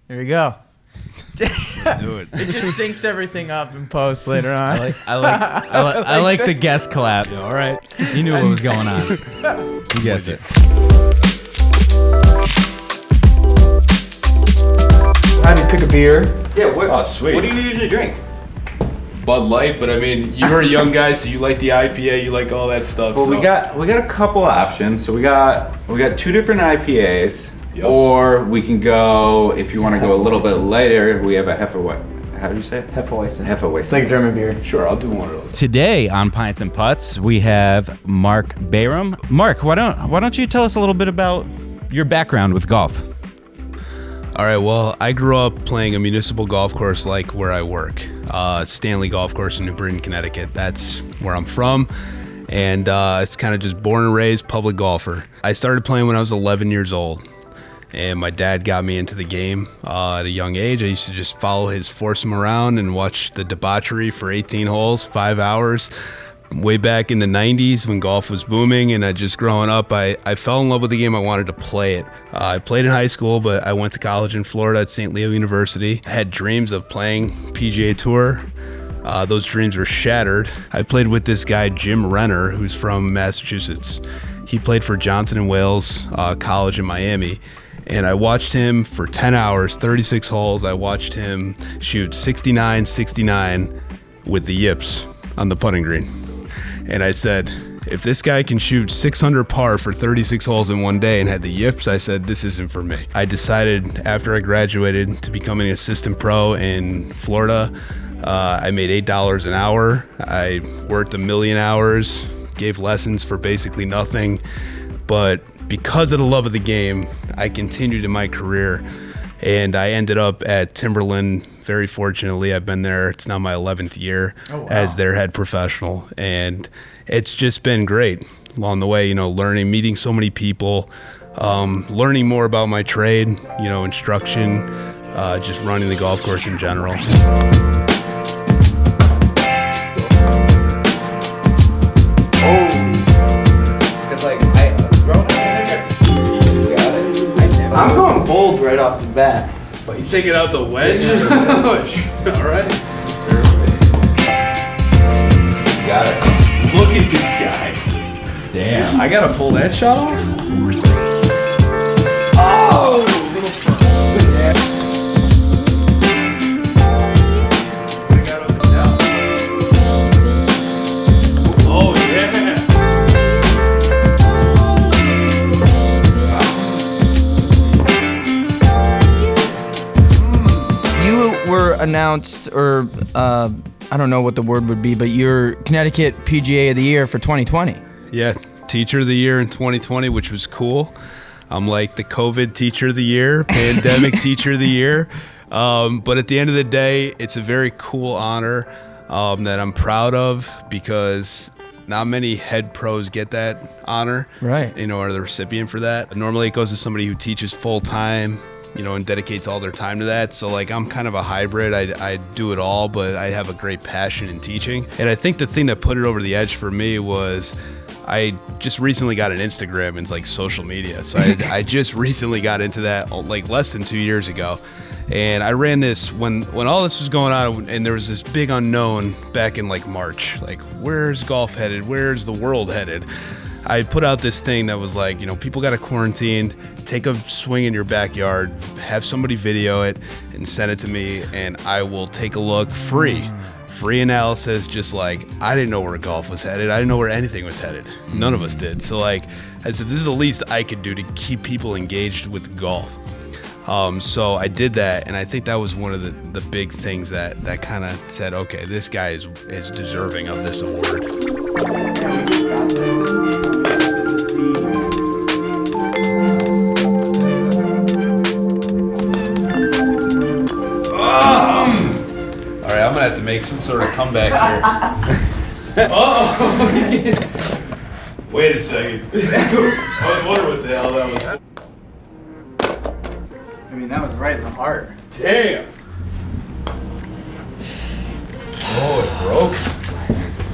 Here we go. Do it. It just syncs everything up in post later on. I like the guest clap. Yeah, all right. You knew what was going on. He gets it. Have you pick a beer? Yeah, what, Sweet. what do you usually drink? Bud Light, but I mean, you're a young guy, so you like the IPA, you like all that stuff. Well, so. we got a couple options. So we got two different IPAs, Yep. or we can go if you want to go a little bit lighter. We have a How do you say it? Hefeweizen. Hefeweizen. It's like German beer. Sure, I'll do one of those. Today on Pints and Putts, we have Marc Bayram. Marc, why don't you tell us a little bit about your background with golf? All right, well, I grew up playing a municipal golf course like where I work, Stanley Golf Course in New Britain, Connecticut. That's where I'm from, and it's kind of just born and raised public golfer. I started playing when I was 11 years old, and my dad got me into the game at a young age. I used to just force him around and watch the debauchery for 18 holes, 5 hours. Way back in the 90s when golf was booming, and growing up, I fell in love with the game. I wanted to play it. I played in high school, but I went to college in Florida at St. Leo University. I had dreams of playing PGA Tour. Those dreams were shattered. I played with this guy, Jim Renner, who's from Massachusetts. He played for Johnson & Wales College in Miami. And I watched him for 10 hours, 36 holes. I watched him shoot 69 with the yips on the putting green. And I said, if this guy can shoot 600 par for 36 holes in one day and had the yips, I said, this isn't for me. I decided after I graduated to become an assistant pro in Florida. I made $8 an hour. I worked 1 million hours, gave lessons for basically nothing. But because of the love of the game, I continued in my career, and I ended up at Timberlin. Very fortunately, I've been there. It's now my 11th year as their head professional, and it's just been great along the way. Learning, meeting so many people, learning more about my trade. Instruction, just running the golf course in general. I'm going bold right off the bat. He's taking out the wedge. All right. Got it. Look at this guy. Damn. I gotta pull that shot off. Oh! Oh yeah. You were announced, or I don't know what the word would be, but you're Connecticut PGA of the Year for 2020. Yeah, Teacher of the Year in 2020, which was cool. I'm like the COVID Teacher of the Year, Pandemic Teacher of the Year. But at the end of the day, it's a very cool honor that I'm proud of, because not many head pros get that honor. Right. Are the recipient for that. Normally it goes to somebody who teaches full time, and dedicates all their time to that. So I'm kind of a hybrid. I do it all, but I have a great passion in teaching. And I think the thing that put it over the edge for me was I just recently got an Instagram and social media. So I just recently got into that less than 2 years ago. And I ran this when all this was going on, and there was this big unknown back in March. Where's golf headed? Where's the world headed? I put out this thing that was people got to quarantine, take a swing in your backyard, have somebody video it and send it to me, and I will take a look free analysis. Just I didn't know where golf was headed. I didn't know where anything was headed. None of us did. So I said, this is the least I could do to keep people engaged with golf. So I did that, and I think that was one of the big things that kind of said, okay, this guy is deserving of this award. All right, I'm gonna have to make some sort of comeback here. Wait a second. I was wondering what the hell that was. That was right in the heart. Damn. Oh, it broke.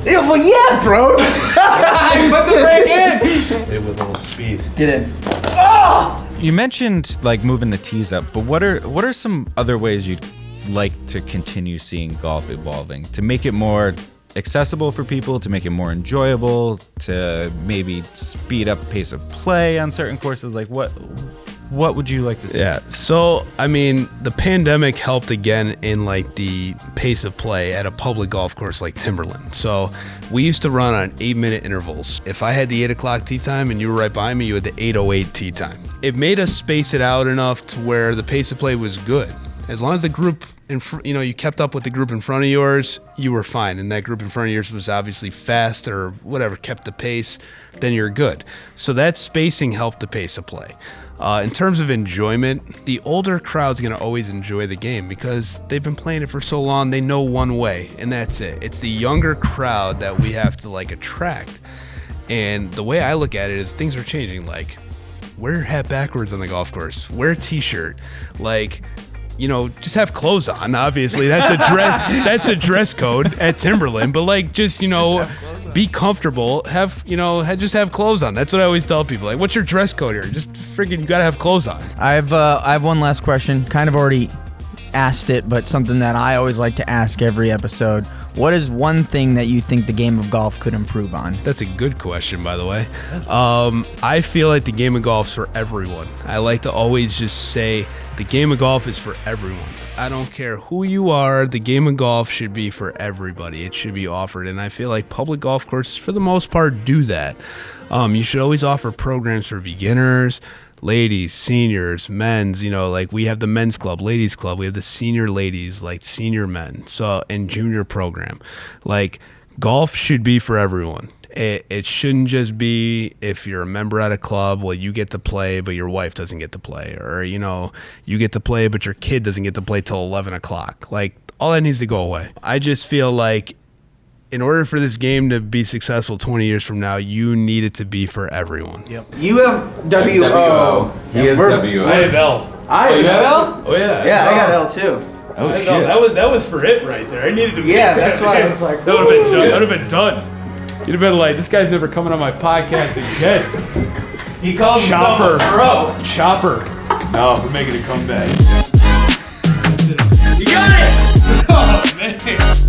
Yeah, well, yeah, bro. I put the brake in. Hit it with a little speed. Get in. Oh! You mentioned like moving the tees up, but what are some other ways you'd like to continue seeing golf evolving to make it more accessible for people, to make it more enjoyable, to maybe speed up pace of play on certain courses? Like what would you like to see? Yeah. So, I mean, the pandemic helped again in like the pace of play at a public golf course like Timberlin. So we used to run on 8-minute intervals. If I had the 8 o'clock tee time and you were right behind me, you had the 8:08 tee time. It made us space it out enough to where the pace of play was good. As long as the group you kept up with the group in front of yours, you were fine. And that group in front of yours was obviously fast or whatever, kept the pace, then you're good. So that spacing helped the pace of play. In terms of enjoyment, the older crowd's going to always enjoy the game because they've been playing it for so long. They know one way, and that's it. It's the younger crowd that we have to like attract. And the way I look at it is things are changing. Like, wear hat backwards on the golf course. Wear a t-shirt. Like, just have clothes on. Obviously, that's a dress. That's a dress code at Timberland. But like, just be comfortable. Just have clothes on. That's what I always tell people. Like, what's your dress code here? Just freaking, you gotta have clothes on. I have one last question. Kind of already asked it, but something that I always like to ask every episode. What is one thing that you think the game of golf could improve on? That's a good question, by the way. I feel like the game of golf's for everyone. I like to always just say the game of golf is for everyone. I don't care who you are, the game of golf should be for everybody. It should be offered, and I feel like public golf courses, for the most part, do that. You should always offer programs for beginners, ladies, seniors, men's, like we have the men's club, ladies club, we have the senior ladies, like senior men, and junior program. Like, golf should be for everyone. It shouldn't just be if you're a member at a club, well, you get to play, but your wife doesn't get to play, or, you get to play, but your kid doesn't get to play till 11 o'clock. Like, all that needs to go away. I just feel like in order for this game to be successful 20 years from now, you need it to be for everyone. Yep. You have W-O. He has W-O. I have L. I have L? Oh, yeah. Yeah, I got L too. Oh shit! That was for it right there. I needed to. Yeah, that's why I was like, that would have been done. That would have been done. You'd have been like, this guy's never coming on my podcast again. He calls Chopper. himself a pro. Chopper. No, we're making a comeback. You got it! Oh man.